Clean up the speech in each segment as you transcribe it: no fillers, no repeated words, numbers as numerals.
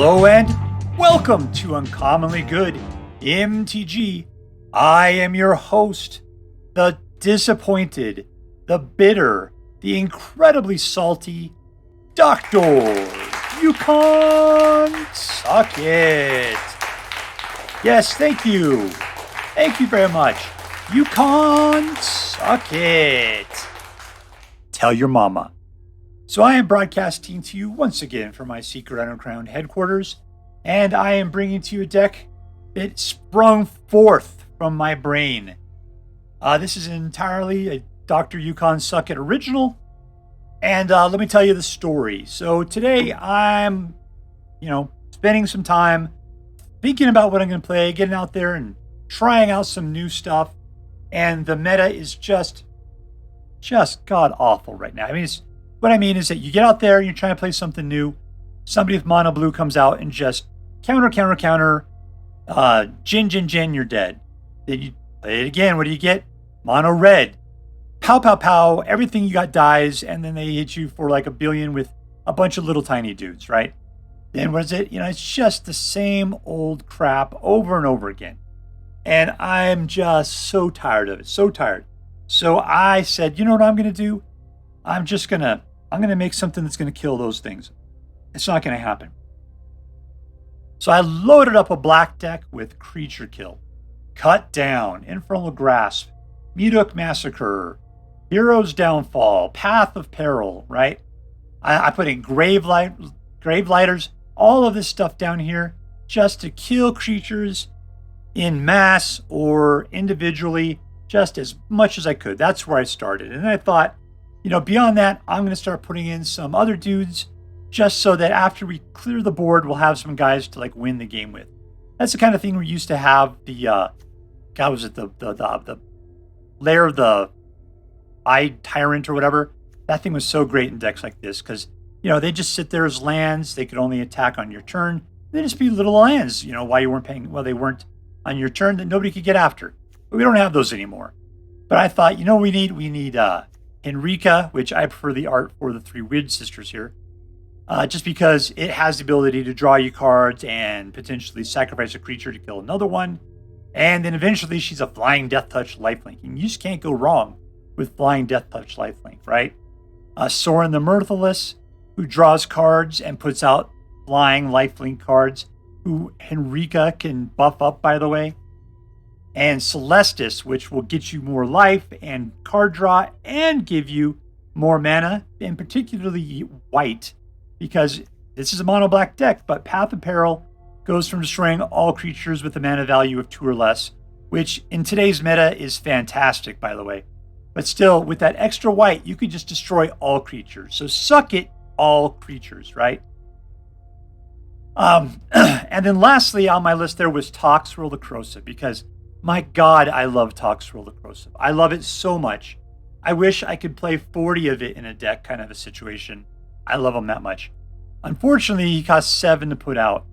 Hello and welcome to Uncommonly Good MTG. I am your host, the disappointed, the bitter, the incredibly salty Dr. Yukon. SuckIt. Yes, thank you. Thank you very much. Yukon. SuckIt. Tell your mama. So I am broadcasting to you once again from my secret underground headquarters, and I am bringing to you a deck that sprung forth from my brain. This is entirely a Dr. Yukon SuckIt original, and let me tell you the story. So today I'm, spending some time thinking about what I'm going to play, getting out there and trying out some new stuff, and the meta is just god awful right now. What I mean is that you get out there and you're trying to play something new. Somebody with mono blue comes out and just counter, Jin, you're dead. Then you play it again. What do you get? Mono red. Pow, everything you got dies, and then they hit you for like a billion with a bunch of little tiny dudes, right? Then what is it? It's just the same old crap over and over again. And I'm just so tired of it, so tired. So I said, you know what I'm going to do? I'm going to make something that's going to kill those things. It's not going to happen. So I loaded up a black deck with creature kill, cut down, Infernal Grasp, Meathook Massacre, Hero's Downfall, Path of Peril, right? I put in Gravelighters, all of this stuff down here just to kill creatures in mass or individually, just as much as I could. That's where I started. And I thought, beyond that, I'm going to start putting in some other dudes just so that after we clear the board, we'll have some guys to win the game with. That's the kind of thing we used to have the Lair of the Eye Tyrant or whatever. That thing was so great in decks like this because, they just sit there as lands. They could only attack on your turn. They just be little lands, while you weren't paying. Well, they weren't on your turn that nobody could get after. But we don't have those anymore. But I thought, we need Henrika, which I prefer the art for the three Weird Sisters here, just because it has the ability to draw you cards and potentially sacrifice a creature to kill another one. And then eventually she's a Flying Death Touch lifelink. And you just can't go wrong with Flying Death Touch lifelink, right? Sorin the Mirthless, who draws cards and puts out flying lifelink cards, who Henrika can buff up, by the way. And Celestus, which will get you more life and card draw and give you more mana, and particularly white, because this is a mono black deck, but Path of Peril goes from destroying all creatures with a mana value of 2 or less, which in today's meta is fantastic, by the way. But still, with that extra white, you could just destroy all creatures. So SuckIt all creatures, right? And then lastly on my list there was Toxrill the Corrosive, because my God, I love Toxrill the Corrosive. I love it so much. I wish I could play 40 of it in a deck kind of a situation. I love him that much. Unfortunately, he costs 7 to put out.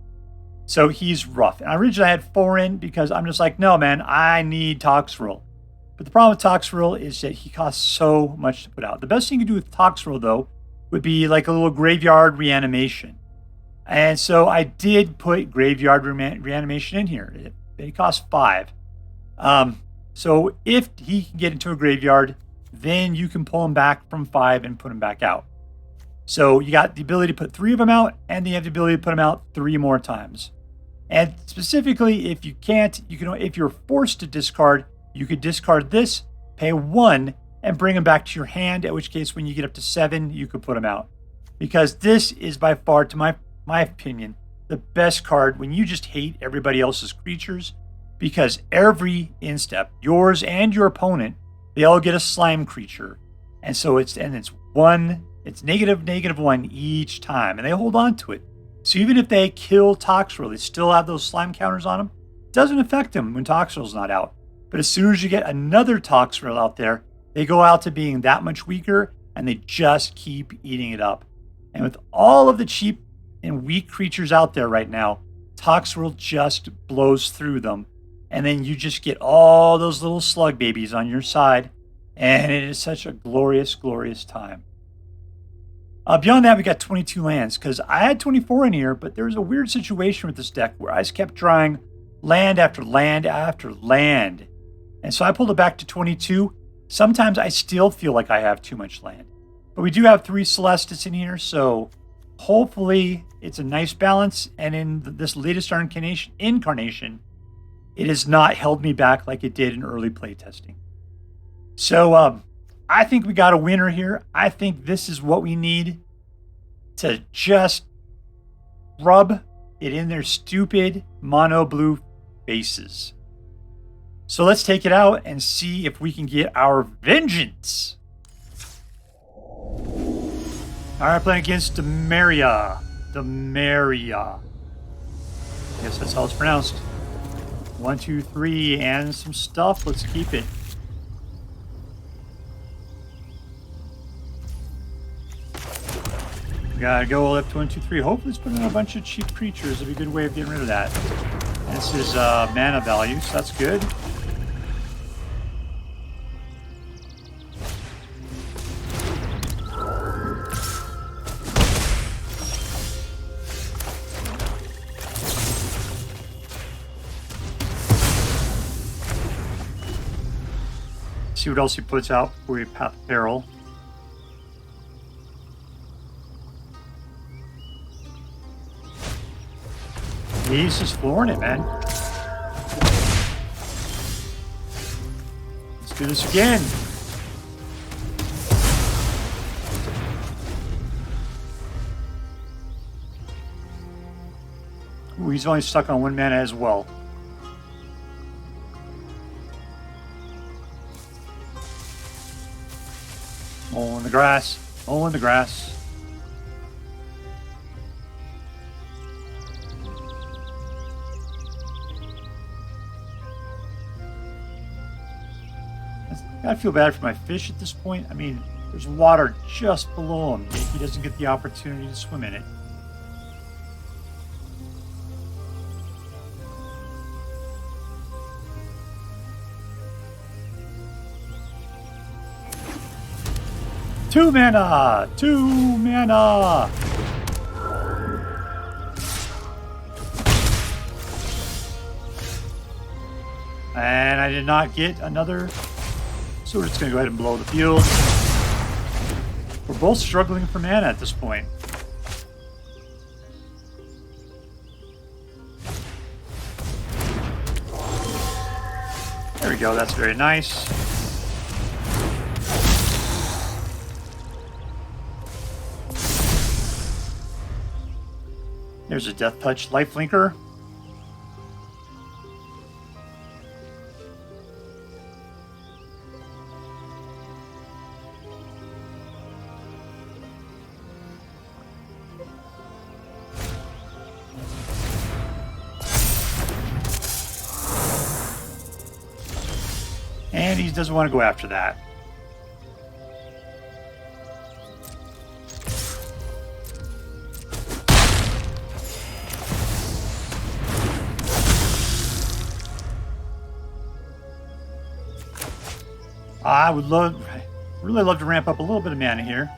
So he's rough. And originally I had 4 in because I'm just like, no, man, I need Toxrill. But the problem with Toxrill is that he costs so much to put out. The best thing you can do with Toxrill, though, would be like a little Graveyard Reanimation. And so I did put Graveyard Reanimation in here. It costs 5. So if he can get into a graveyard, then you can pull him back from 5 and put him back out. So you got the ability to put 3 of them out, and then you have the ability to put them out 3 more times. And specifically, if you can't, if you're forced to discard, you could discard this, pay 1, and bring them back to your hand, at which case when you get up to 7, you could put them out. Because this is by far, to my opinion, the best card when you just hate everybody else's creatures. Because every instep, yours and your opponent, they all get a slime creature. And so it's -1 each time. And they hold on to it. So even if they kill Toxrill, they still have those slime counters on them. It doesn't affect them when Toxrill's not out. But as soon as you get another Toxrill out there, they go out to being that much weaker, and they just keep eating it up. And with all of the cheap and weak creatures out there right now, Toxrill just blows through them. And then you just get all those little slug babies on your side. And it is such a glorious, glorious time. Beyond that, we got 22 lands, because I had 24 in here, but there was a weird situation with this deck where I just kept drawing land after land after land. And so I pulled it back to 22. Sometimes I still feel like I have too much land. But we do have 3 Celestus in here, so hopefully it's a nice balance. And in this latest incarnation, it has not held me back like it did in early playtesting. So I think we got a winner here. I think this is what we need to just rub it in their stupid mono blue faces. So let's take it out and see if we can get our vengeance. All right, playing against Dmeira. Dmeira. I guess that's how it's pronounced. 1, 2, 3, and some stuff. Let's keep it. We gotta go up to 1, 2, 3. Hopefully, it's putting in a bunch of cheap creatures. It'd be a good way of getting rid of that. And this is mana value, so that's good. See what else he puts out before we Path of Peril. He's just flooring it, man. Let's do this again. Ooh, he's only stuck on 1 mana as well. Hole in the grass. Hole in the grass. I feel bad for my fish at this point. I mean, there's water just below him, yet he doesn't get the opportunity to swim in it. Two mana! 2 mana! And I did not get another, so we're just going to go ahead and blow the field. We're both struggling for mana at this point. There we go, that's very nice. There's a Death Touch Lifelinker. And he doesn't want to go after that. I would really love to ramp up a little bit of mana here.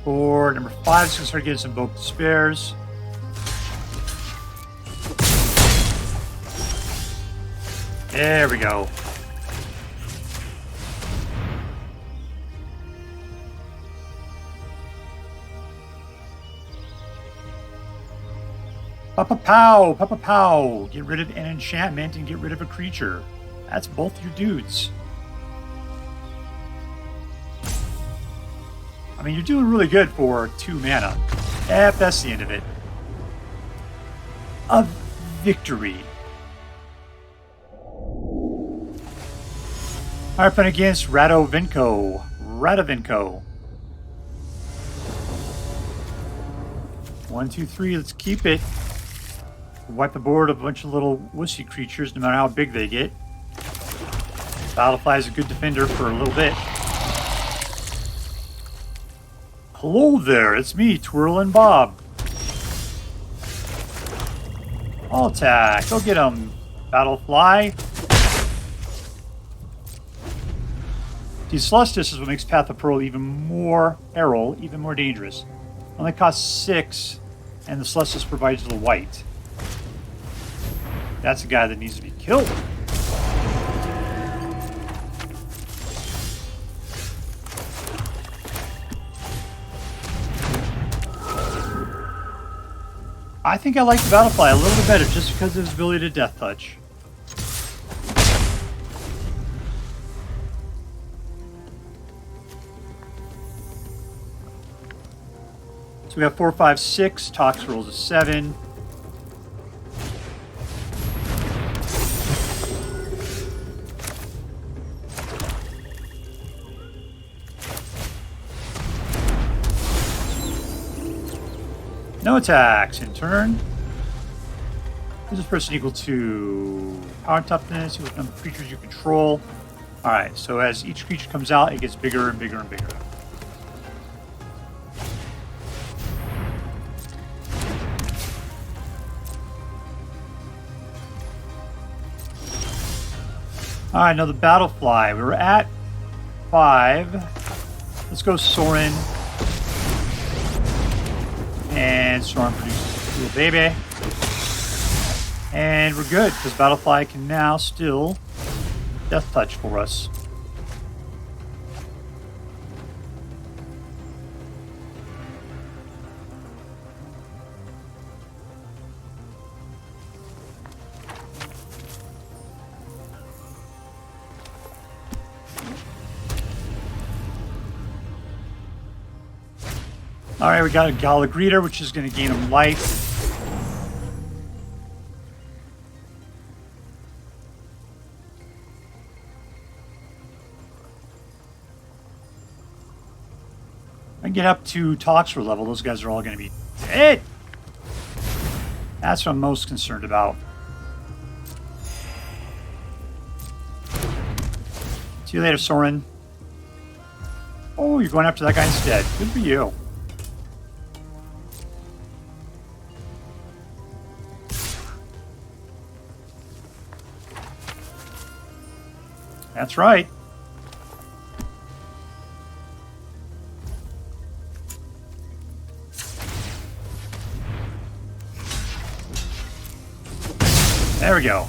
For number 5, it's going to start getting some Invoke Despairs. There we go. Papa Pow! Papa Pow! Get rid of an enchantment and get rid of a creature. That's both your dudes. I mean, you're doing really good for 2 mana. Yep, that's the end of it. A victory. Alright, playing against Radovenko. Radovenko. 1, 2, 3, let's keep it. Wipe the board of a bunch of little wussy creatures, no matter how big they get. Battlefly is a good defender for a little bit. Hello there, it's me, Twirlin' Bob. I'll attack. Go get him. Battlefly. See, Celestus is what makes Path of Peril even more peril, even more dangerous. Only costs 6, and the Celestus provides the white. That's a guy that needs to be killed. I think I like the Battlefly a little bit better just because of his ability to Death Touch. So we have 4, 5, 6. Toxrill's a 7. No attacks in turn. Is this person equal to power and toughness? Equal to number of creatures you control. Alright, so as each creature comes out, it gets bigger and bigger and bigger. Alright, now the Battlefly. We were at 5. Let's go Sorin. And Storm produces a little baby. And we're good, because Battlefly can now still Death Touch for us. Alright, we got a Gravelighter, which is going to gain him life. I can get up to Toxrill level. Those guys are all going to be dead. That's what I'm most concerned about. See you later, Sorin. Oh, you're going after that guy instead. Good for you. That's right. There we go.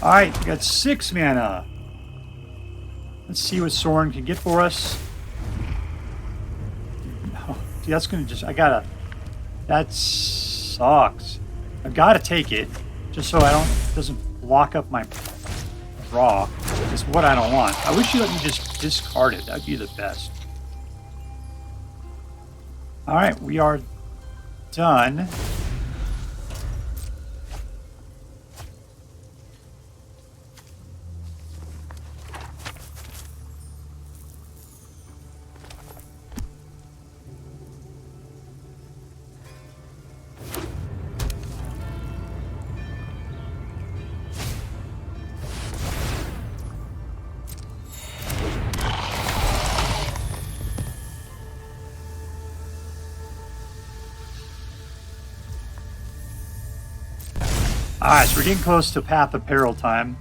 Alright, we got 6 mana. Let's see what Sorin can get for us. No, see, that's gonna just... That sucks. I've got to take it, just so it doesn't block up my draw. It's what I don't want. I wish you let me just discard it. That'd be the best. Alright, we are done. Alright, so we're getting close to Path of Peril time.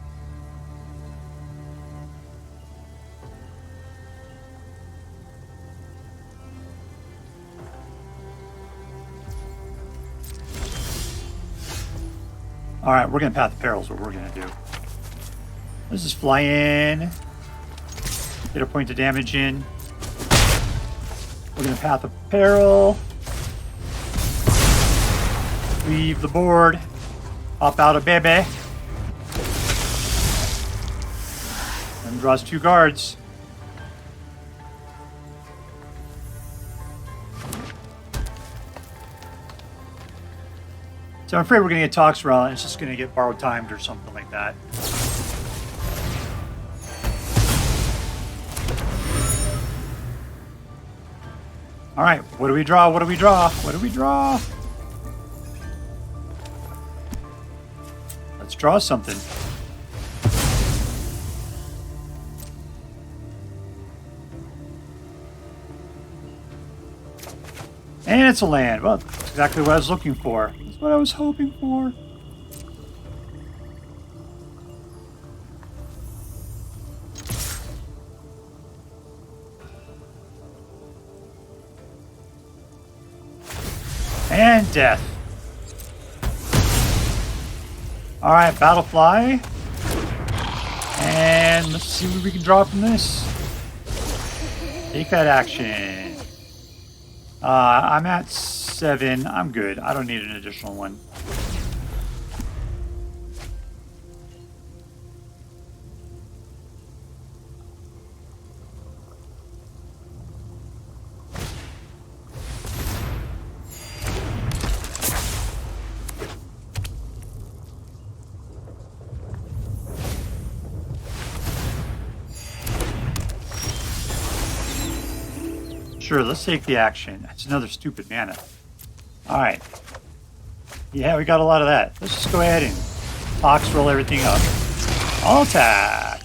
Alright, we're going to Path of Peril is what we're going to do. Let's just fly in. Get a point of damage in. We're going to Path of Peril. Leave the board. Pop out a baby. And draws 2 guards. So I'm afraid we're going to get Toxrill and it's just going to get borrowed timed or something like that. Alright, what do we draw? What do we draw? What do we draw? Let's draw something. And it's a land. Well, that's exactly what I was looking for. That's what I was hoping for. And death. Alright, Battlefly. And let's see what we can draw from this. Take that action. I'm at 7. I'm good. I don't need an additional one. Sure, let's take the action. That's another stupid mana. Alright. Yeah, we got a lot of that. Let's just go ahead and Toxrill everything up. All attack!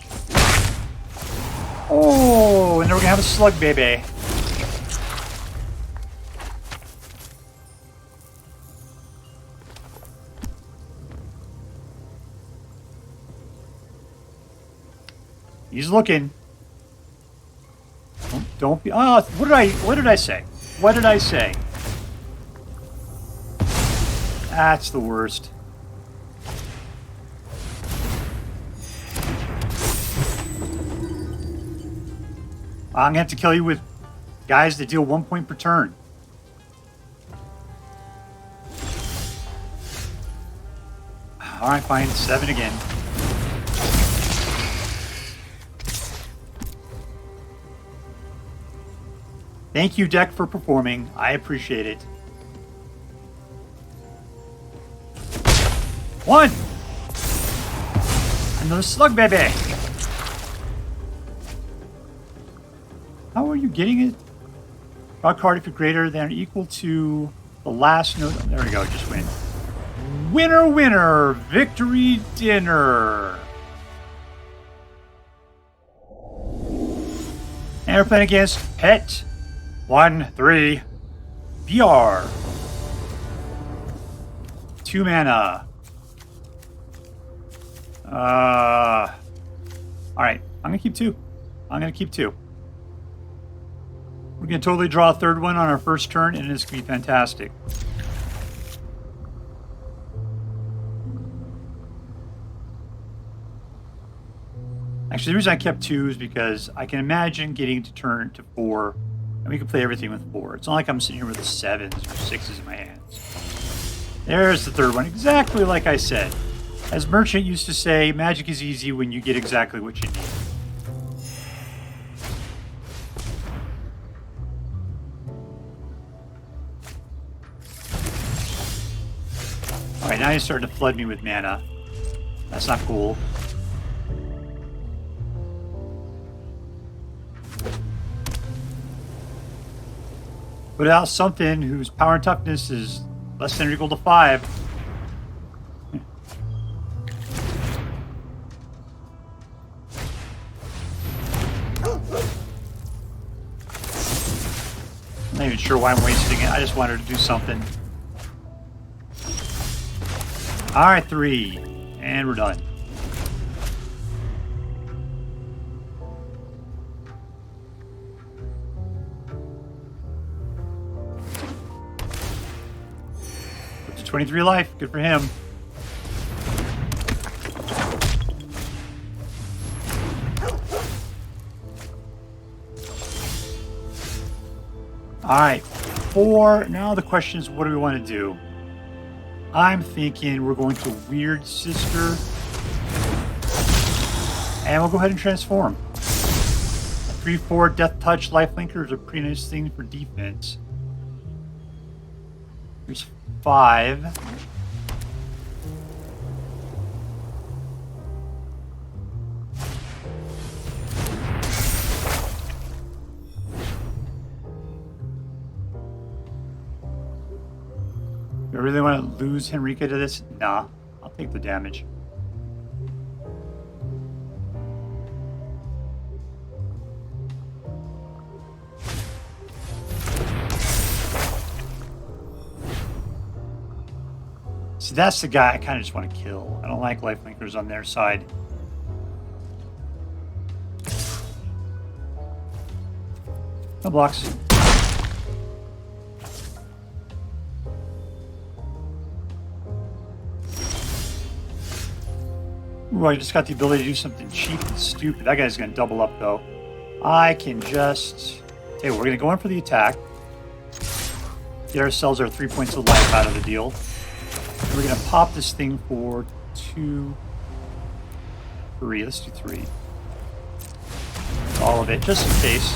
Oh, and then we're gonna have a slug, baby. He's looking. Don't be. Oh, what did I say? What did I say? That's the worst. I'm gonna have to kill you with guys that deal 1 point per turn. All right, fine. 7 again. Thank you, deck, for performing. I appreciate it. 1! Another slug, baby! How are you getting it? Draw a card if you're greater than or equal to the last note. There we go, just win. Winner, winner! Victory dinner! And we're playing against Pet 1/3 BR. 2 mana. Alright, I'm gonna keep 2. I'm gonna keep 2. We're gonna totally draw a third one on our first turn, and it's gonna be fantastic. Actually, the reason I kept 2 is because I can imagine getting to turn to 4, and we can play everything with 4. It's not like I'm sitting here with the 7s or 6s in my hands. There's the third one, exactly like I said. As Merchant used to say, magic is easy when you get exactly what you need. Alright, now you're starting to flood me with mana. That's not cool. Put out something whose power and toughness is less than or equal to 5. I'm not even sure why I'm wasting it. I just wanted to do something. Alright, 3. And we're done. Up to 23 life. Good for him. Alright, 4. Now the question is, what do we want to do? I'm thinking we're going to Weird Sister. And we'll go ahead and transform. A 3/4 Death Touch Lifelinker is a pretty nice thing for defense. Here's 5. Do I really want to lose Henrika to this? Nah, I'll take the damage. So that's the guy I kind of just want to kill. I don't like lifelinkers on their side. No blocks. Ooh, I just got the ability to do something cheap and stupid. That guy's going to double up, though. I can just... Okay, we're going to go in for the attack. Get ourselves our 3 points of life out of the deal. We're going to pop this thing for 2, 3. Let's do 3. All of it, just in case.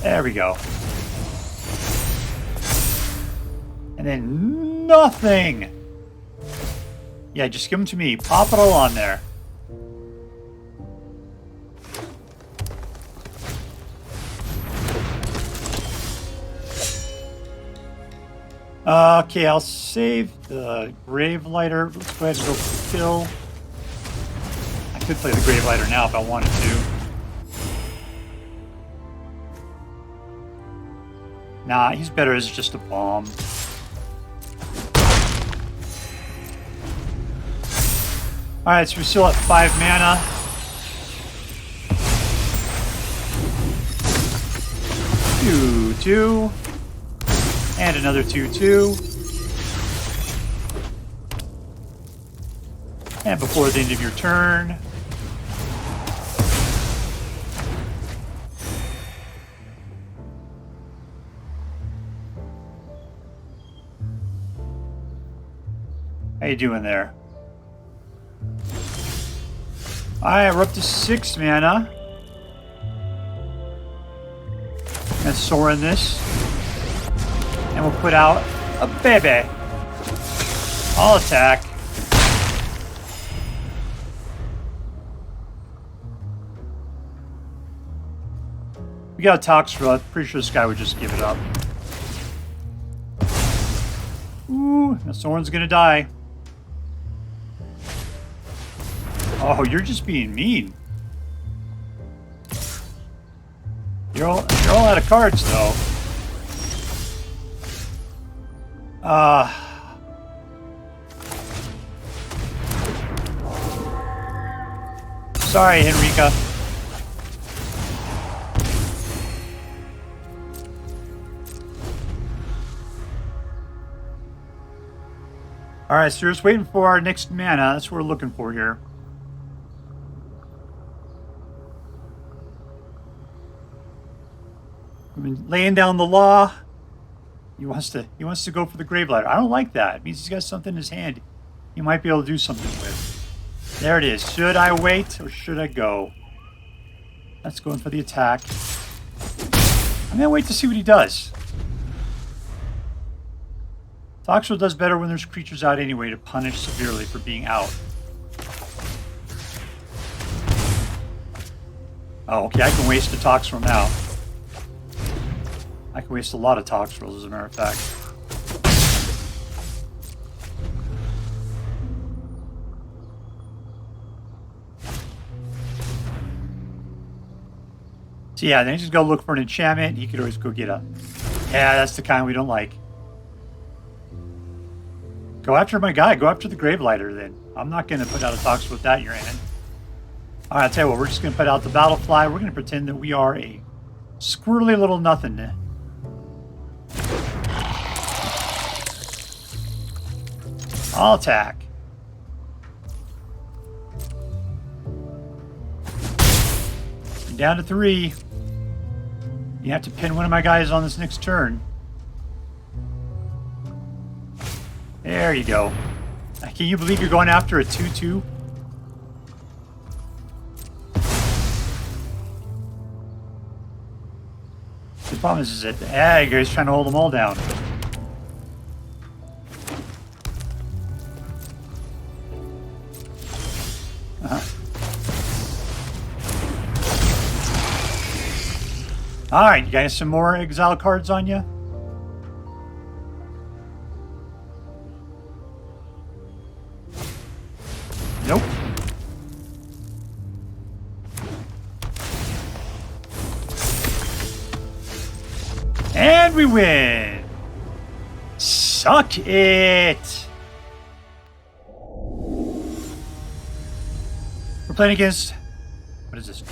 There we go. And then nothing! Yeah, just give them to me. Pop it all on there. Okay, I'll save the Gravelighter. Let's go ahead and go for the kill. I could play the Gravelighter now if I wanted to. Nah, he's better as just a bomb. Alright, so we're still at 5 mana. Two. And another 2/2. And before the end of your turn. How you doing there? Alright, we're up to 6 mana. Let's Sorin this. And we'll put out a baby. I'll attack. We got a Toxrill. I'm pretty sure this guy would just give it up. Ooh, now Sorin's gonna die. Oh, you're just being mean. You're all out of cards, though. Sorry, Henrika. Alright, so we're just waiting for our next mana. That's what we're looking for here. I've been laying down the law. He wants to go for the Gravelighter. I don't like that. It means he's got something in his hand he might be able to do something with. There it is. Should I wait or should I go? That's going for the attack. I'm gonna wait to see what he does. Toxrill does better when there's creatures out anyway to punish severely for being out. Oh, okay, I can waste a Toxrill now. I can waste a lot of Toxrills, as a matter of fact. So yeah, then he's just go look for an enchantment. He could always go get a... Yeah, that's the kind we don't like. Go after my guy. Go after the Gravelighter, then. I'm not going to put out a Toxrill with that in your hand. Alright, I'll tell you what. We're just going to put out the Battlefly. We're going to pretend that we are a squirrely little nothing. I'll attack. I'm down to 3. You have to pin one of my guys on this next turn. There you go. Can you believe you're going after a 2/2? The problem is that Edgar's trying to hold them all down. Alright, you guys some more exile cards on you? Nope. And we win! Suck it! playing against, what is this?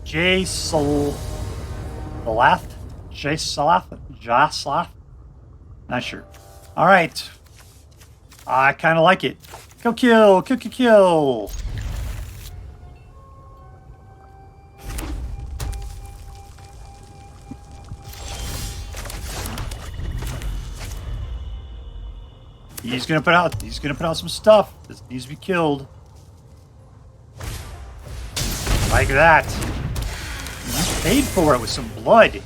jsalathe? Jsalathe? Not sure. All right. I kind of like it. Kill. He's gonna put out some stuff. This needs to be killed. Like that. You paid for it with some blood.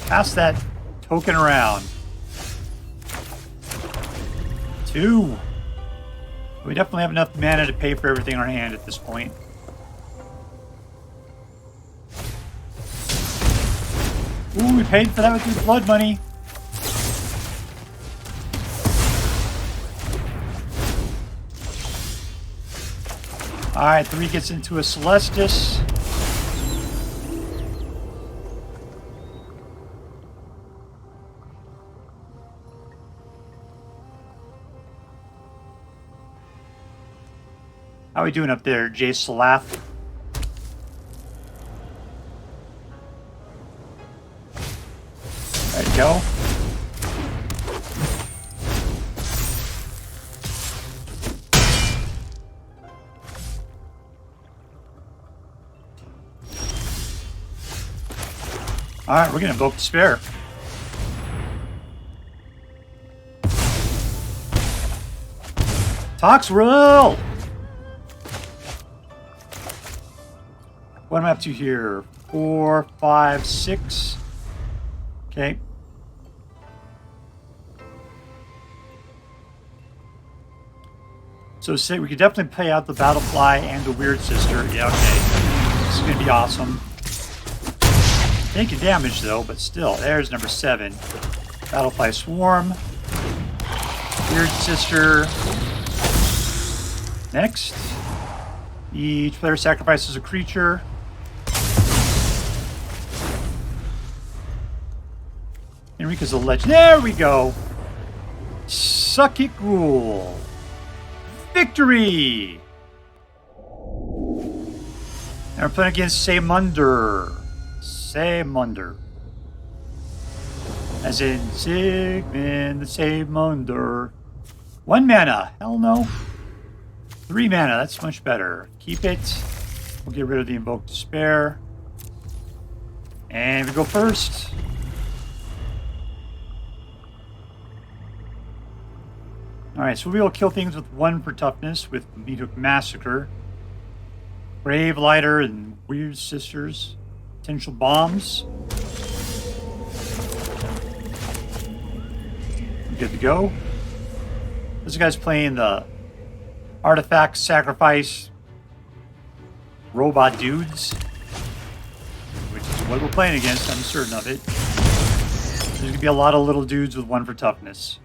Pass that token around. 2. We definitely have enough mana to pay for everything in our hand at this point. Ooh, we paid for that with your blood money. Alright, 3 gets into a Celestus. How are we doing up there, jsalathe? There you go. Alright, we're gonna Invoke Despair. Toxrill! What am I up to here? 4, 5, 6. Okay. So we could definitely play out the Battlefly and the Weird Sister. Yeah, okay. This is gonna be awesome. Taking damage though, but still. There's number 7. Battlefly Swarm. Weird Sister. Next. Each player sacrifices a creature. Henrika's a legend. There we go. SuckIt Gruul. Victory! And we're playing against Saemundur. Saemundur. As in Sigmund the Saemundur. 1 mana. Hell no. 3 mana. That's much better. Keep it. We'll get rid of the Invoke Despair. And we go first. Alright, so we will kill things with 1 for toughness with Meathook Massacre. Gravelighter and Weird Sisters. Potential bombs. Good to go. This guy's playing the Artifact Sacrifice Robot Dudes, which is what we're playing against, I'm certain of it. There's going to be a lot of little dudes with 1 for toughness.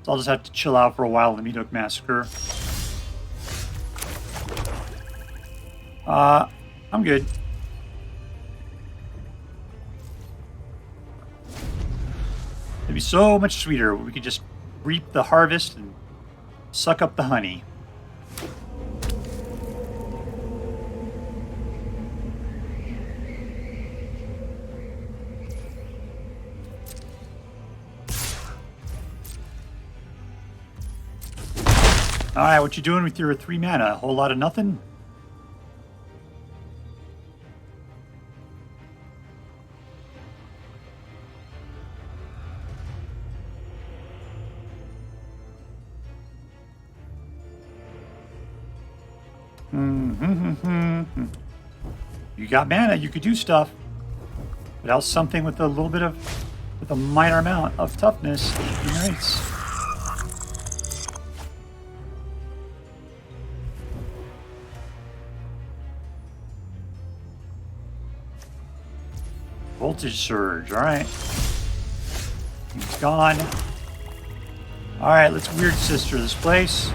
So I'll just have to chill out for a while in the Meathook Massacre. I'm good. It'd be so much sweeter. We could just reap the harvest and suck up the honey. Alright, what you doing with your 3 mana? A whole lot of nothing? You got mana, you could do stuff. Without something with a little bit of, with a minor amount of toughness. Nice. Voltage Surge, alright. He's gone. Alright, let's Weird Sister this place.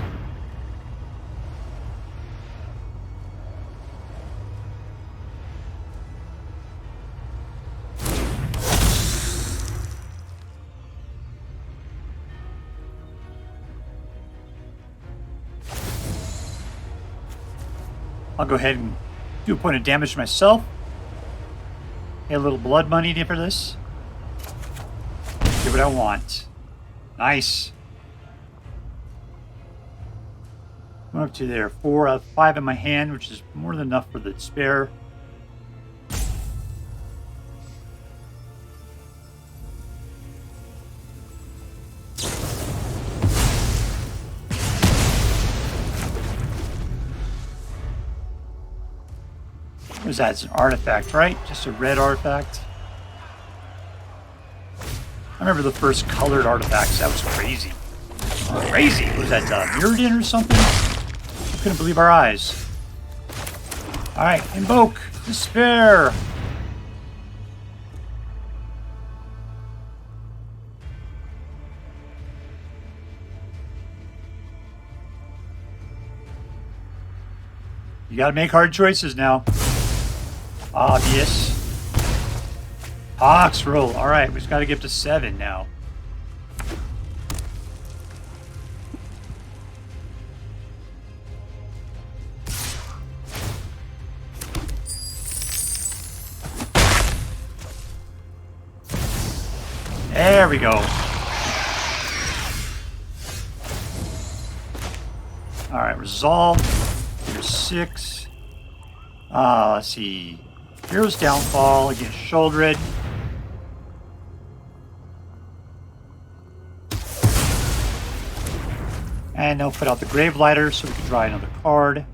I'll go ahead and do a point of damage myself. Get a little blood money for this. Get what I want. Nice. I'm up to there. 4 out of 5 in my hand, which is more than enough for the despair. What is that? It's an artifact, right? Just a red artifact. I remember the first colored artifacts. That was crazy. Crazy! What was that, Mirrodin or something? I couldn't believe our eyes. Alright, Invoke Despair! You gotta make hard choices now. Obvious. Toxrill. Alright, we just gotta get up to 7 now. There we go. Alright, resolve. Here's 6. Let's see. Hero's Downfall against Sholdred. And they'll put out the Gravelighter so we can draw another card.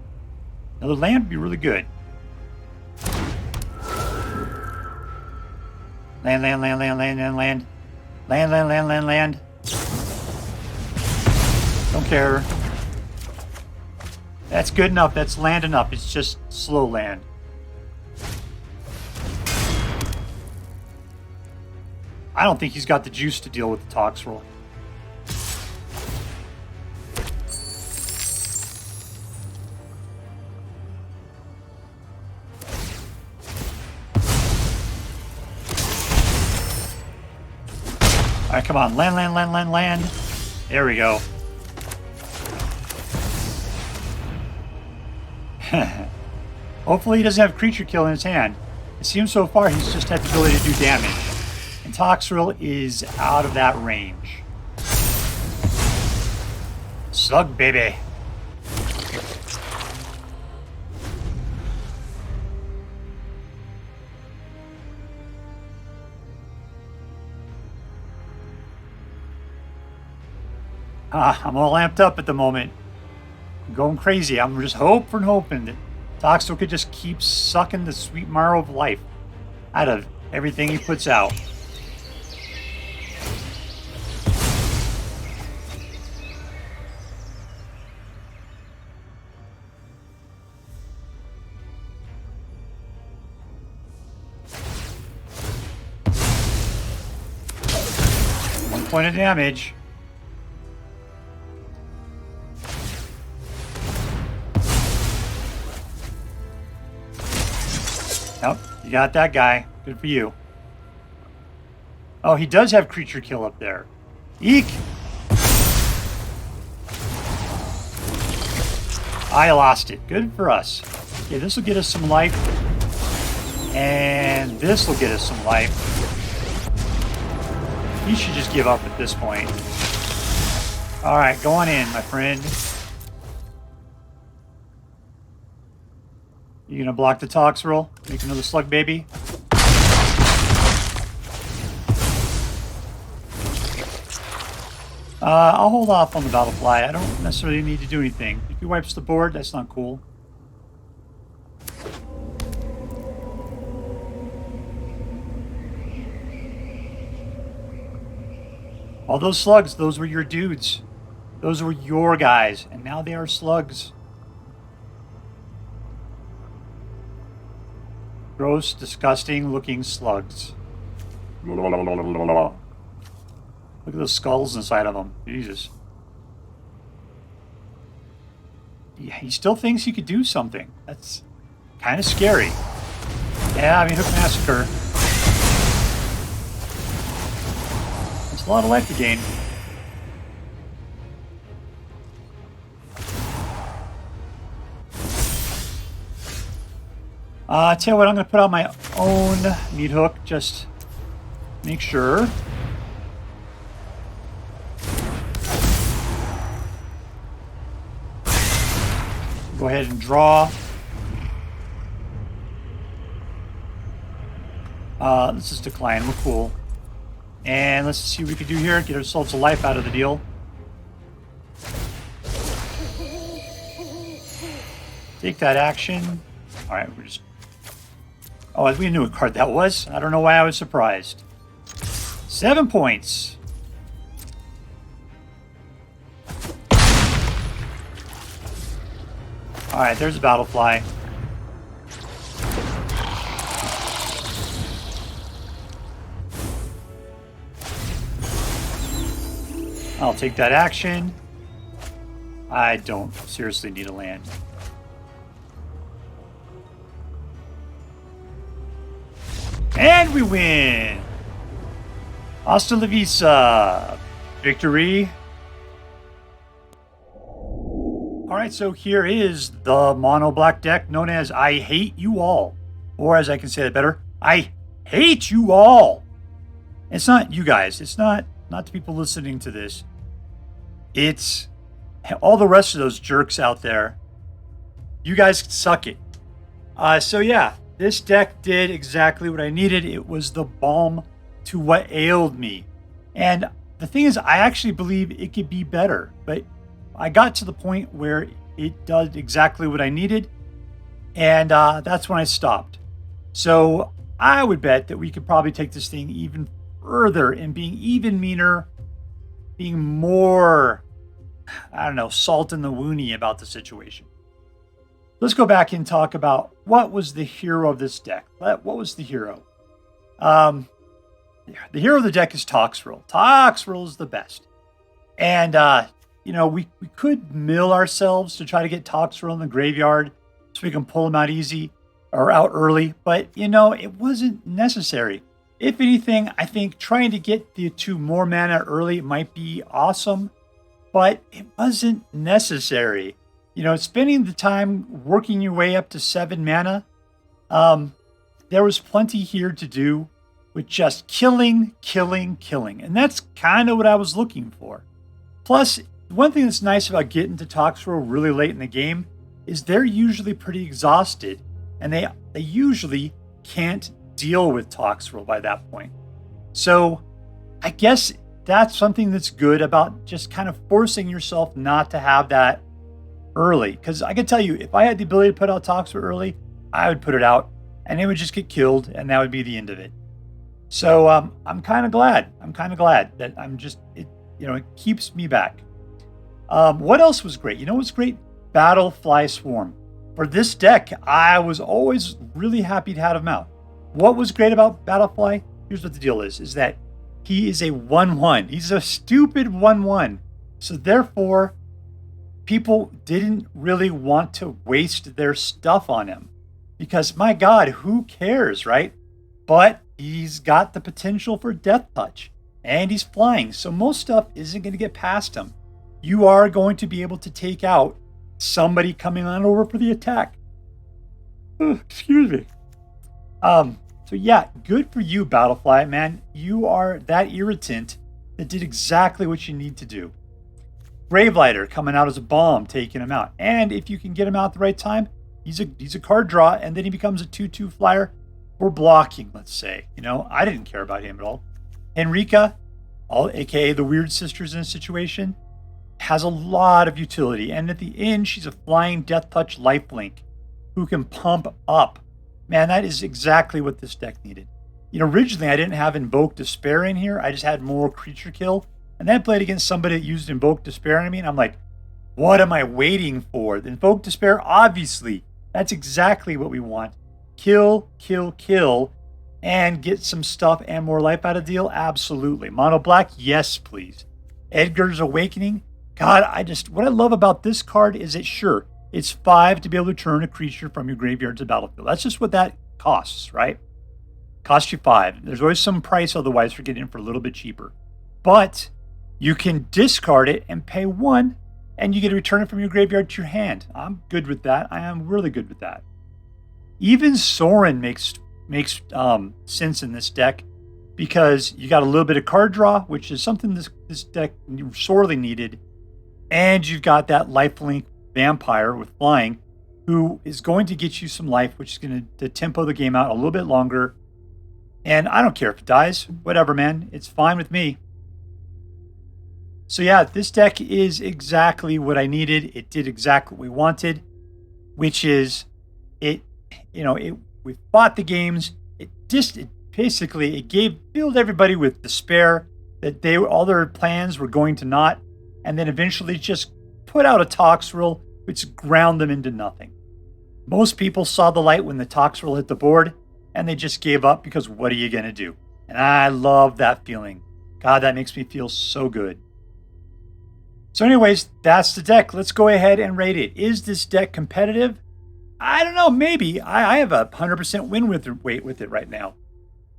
Another land would be really good. Land. Land. Don't care. That's good enough. That's land enough. It's just slow land. I don't think he's got the juice to deal with the Toxrill. Alright, come on. Land. There we go. Hopefully he doesn't have creature kill in his hand. It seems so far he's just had the ability to do damage. And Toxrill is out of that range. Slug, baby. I'm all amped up at the moment. I'm going crazy. I'm just hoping that Toxrill could just keep sucking the sweet marrow of life out of everything he puts out. One point of damage. Nope, you got that guy. Good for you. Oh, he does have creature kill up there. Eek! I lost it. Good for us. Okay, this will get us some life. And this will get us some life. You should just give up at this point. Alright, go on in, my friend. You gonna block the Toxrill? Make another slug baby? I'll hold off on the Battlefly. I don't necessarily need to do anything. If he wipes the board, that's not cool. All those slugs, those were your dudes. Those were your guys, and now they are slugs. Gross, disgusting looking slugs. Look at those skulls inside of them. Jesus. Yeah, he still thinks he could do something. That's kind of scary. Yeah, Meathook Massacre. It's a lot of life to gain. Tell you what, I'm going to put out my own Meathook, just make sure. Go ahead and draw. Let's just decline. We're cool. And let's see what we can do here. Get ourselves a life out of the deal. Take that action. All right, we're just... Oh, we knew what card that was. I don't know why I was surprised. 7 points. All right, there's a Battlefly. I'll take that action. I don't seriously need a land. And we win! Hasta la vista! Victory! Alright, so here is the mono black deck known as I Hate You All. Or as I can say that better, I hate you all! It's not you guys. It's not the people listening to this. It's all the rest of those jerks out there. You guys suck it. So yeah, this deck did exactly what I needed. It was the balm to what ailed me. And the thing is, I actually believe it could be better. But I got to the point where it does exactly what I needed. And that's when I stopped. So I would bet that we could probably take this thing even further and being even meaner, being more, I don't know, salt in the wound-y about the situation. Let's go back and talk about what was the hero of this deck. What was the hero? The hero of the deck is Toxrill. Toxrill is the best. And, you know, we could mill ourselves to try to get Toxrill in the graveyard so we can pull him out easy or out early. But, you know, it wasn't necessary. If anything, I think trying to get the 2 more mana early might be awesome, but it wasn't necessary. You know, spending the time working your way up to 7 mana, there was plenty here to do with just killing. And that's kind of what I was looking for. Plus, one thing that's nice about getting to Toxrill really late in the game is they're usually pretty exhausted, and they usually can't deal with Toxrill by that point. So I guess that's something that's good about just kind of forcing yourself not to have that early. Because I can tell you, if I had the ability to put out Toxrill early, I would put it out and it would just get killed and that would be the end of it. So I'm kind of glad. That it keeps me back. What else was great? You know what's great? Battlefly Swarm. For this deck, I was always really happy to have him out. What was great about Battlefly? Here's what the deal is that he is a 1/1. He's a stupid 1/1. So therefore, people didn't really want to waste their stuff on him. Because, my God, who cares, right? But he's got the potential for Death Touch. And he's flying. So most stuff isn't going to get past him. You are going to be able to take out somebody coming on over for the attack. Excuse me. So yeah, good for you, Battlefly, man. You are that irritant that did exactly what you need to do. Gravelighter coming out as a bomb, taking him out. And if you can get him out at the right time, he's a card draw, and then he becomes a 2/2 flyer for blocking, let's say. You know, I didn't care about him at all. Henrika, aka the Weird Sisters in a situation, has a lot of utility. And at the end, she's a flying Death Touch lifelink who can pump up. Man, that is exactly what this deck needed. You know, originally I didn't have Invoke Despair in here. I just had more creature kill. And then I played against somebody that used Invoke Despair on me. And I'm like, what am I waiting for? The Invoke Despair, obviously. That's exactly what we want. Kill, and get some stuff and more life out of deal? Absolutely. Mono black? Yes, please. Edgar's Awakening? God, what I love about this card is that, sure, it's 5 to be able to turn a creature from your graveyard to battlefield. That's just what that costs, right? Costs you 5. There's always some price otherwise for getting it for a little bit cheaper. But you can discard it and pay 1, and you get to return it from your graveyard to your hand. I'm good with that. I am really good with that. Even Sorin makes sense in this deck because you got a little bit of card draw, which is something this deck sorely needed, and you've got that lifelink vampire with flying, who is going to get you some life, which is going to tempo the game out a little bit longer. And I don't care if it dies, whatever, man. It's fine with me. So yeah, this deck is exactly what I needed. It did exactly what we wanted, which is we fought the games. It filled everybody with despair that all their plans were going to naught, and then eventually just put out a Toxrill, which ground them into nothing. Most people saw the light when the Toxrill hit the board, and they just gave up because what are you going to do? And I love that feeling. God, that makes me feel so good. So anyways, that's the deck. Let's go ahead and rate it. Is this deck competitive? I don't know, maybe. I have a 100% win rate with it right now.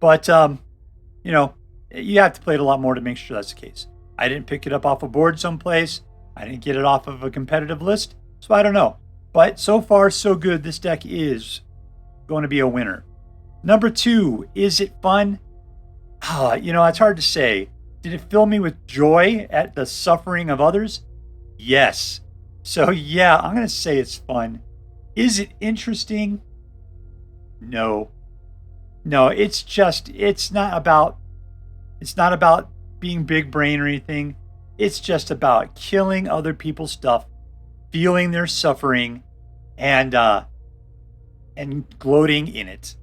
But, you have to play it a lot more to make sure that's the case. I didn't pick it up off a board someplace. I didn't get it off of a competitive list. So I don't know. But so far, so good. This deck is going to be a winner. Number 2, is it fun? It's hard to say. Did it fill me with joy at the suffering of others? Yes. So yeah, I'm going to say it's fun. Is it interesting? No. No, it's not about being big brain or anything. It's just about killing other people's stuff, feeling their suffering, and gloating in it.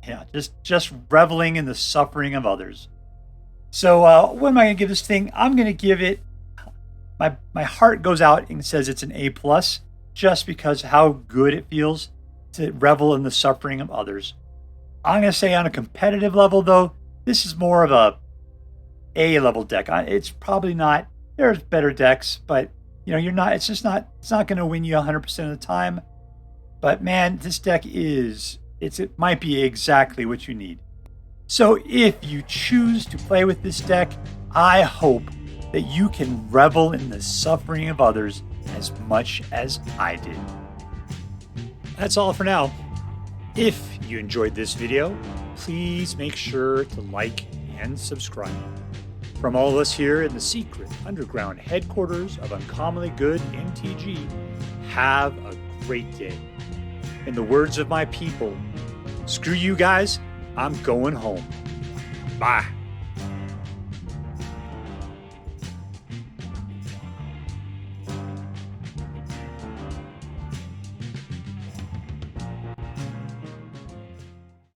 Yeah, just reveling in the suffering of others. So what am I going to give this thing? I'm going to give it, my heart goes out and says it's an A+, just because how good it feels to revel in the suffering of others. I'm going to say on a competitive level, though, this is more of a A-level deck. It's probably not, there's better decks, but it's not going to win you 100% of the time. But man, this deck it might be exactly what you need. So if you choose to play with this deck, I hope that you can revel in the suffering of others as much as I did. That's all for now. If you enjoyed this video, please make sure to like and subscribe. From all of us here in the secret underground headquarters of Uncommonly Good MTG, have a great day. In the words of my people, screw you guys, I'm going home. Bye.